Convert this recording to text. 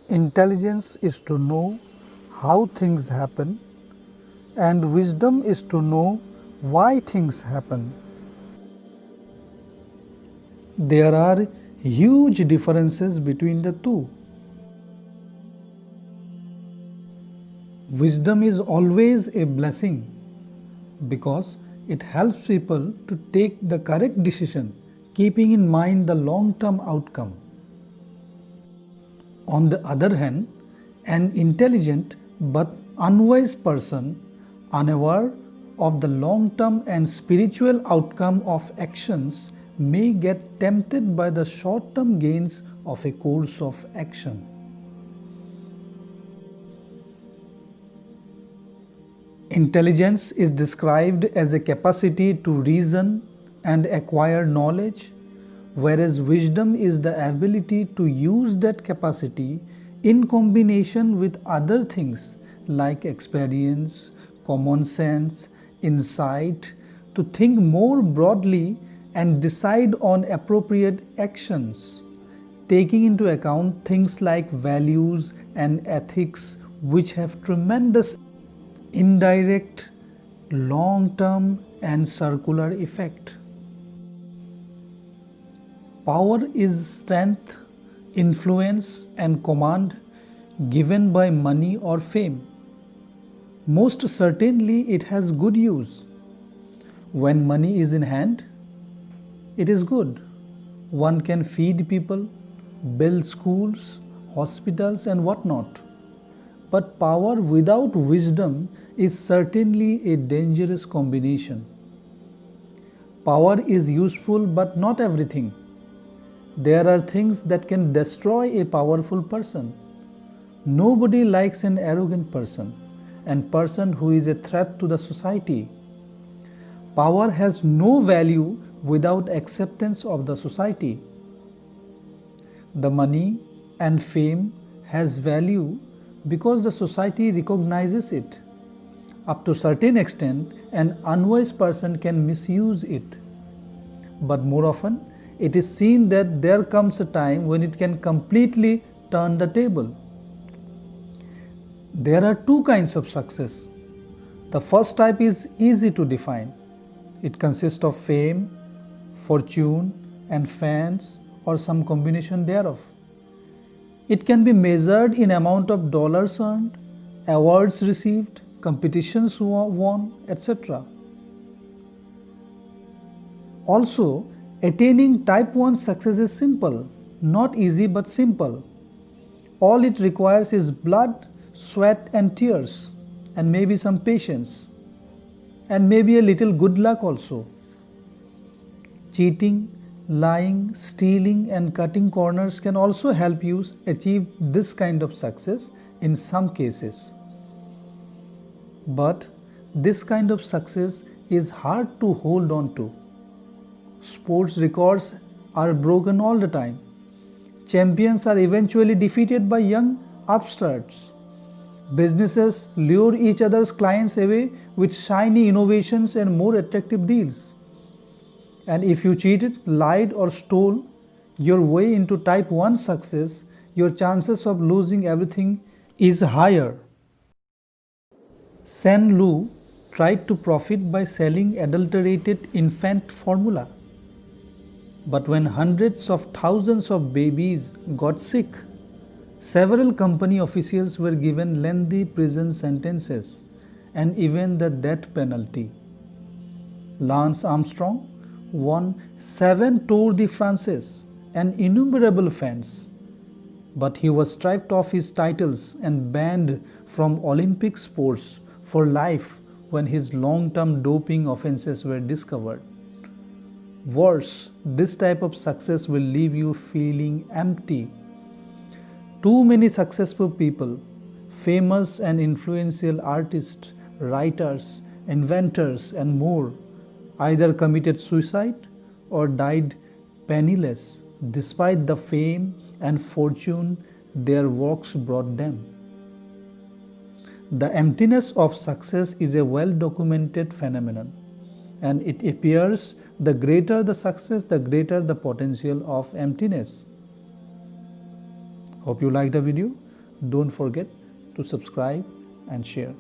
Intelligence is to know how things happen, and wisdom is to know why things happen. There are huge differences between the two. Wisdom is always a blessing because it helps people to take the correct decision, keeping in mind the long term outcome. On the other hand, an intelligent but unwise person, unaware of the long term and spiritual outcome of actions, may get tempted by the short term gains of a course of action. Intelligence is described as a capacity to reason and acquire knowledge, whereas wisdom is the ability to use that capacity in combination with other things like experience, common sense, insight, to think more broadly and decide on appropriate actions, taking into account things like values and ethics, which have tremendous indirect, long term, and circular effect. Power is strength, influence, and command given by money or fame. Most certainly, it has good use. When money is in hand, it is good. One can feed people, build schools, hospitals, and whatnot. But power without wisdom is certainly a dangerous combination. Power is useful, but not everything. There are things that can destroy a powerful person. Nobody likes an arrogant person and person who is a threat to the society. Power has no value without acceptance of the society. The money and fame has value because the society recognizes it. Up to a certain extent, an unwise person can misuse it. But more often, it is seen that there comes a time when it can completely turn the table. There are two kinds of success. The first type is easy to define. It consists of fame, fortune, and fans, or some combination thereof. It can be measured in amount of dollars earned, awards received, competitions won, etc. Also, attaining type 1 success is simple, not easy but simple. All it requires is blood, sweat, and tears, and maybe some patience, and maybe a little good luck also. Cheating, lying, stealing, and cutting corners can also help you achieve this kind of success in some cases. But this kind of success is hard to hold on to. Sports records are broken all the time. Champions are eventually defeated by young upstarts. Businesses lure each other's clients away with shiny innovations and more attractive deals. And if you cheated, lied, or stole your way into type 1 success, your chances of losing everything is higher. San Lu tried to profit by selling adulterated infant formula. But when hundreds of thousands of babies got sick, several company officials were given lengthy prison sentences and even the death penalty. Lance Armstrong won 7 Tour de France and innumerable fans, but he was stripped of his titles and banned from Olympic sports for life when his long-term doping offenses were discovered. Worse, this type of success will leave you feeling empty. Too many successful people, famous and influential artists, writers, inventors, and more, either committed suicide or died penniless despite the fame and fortune their works brought them. The emptiness of success is a well-documented phenomenon, and it appears the greater the success, the greater the potential of emptiness. Hope you liked the video. don't forget to subscribe and share.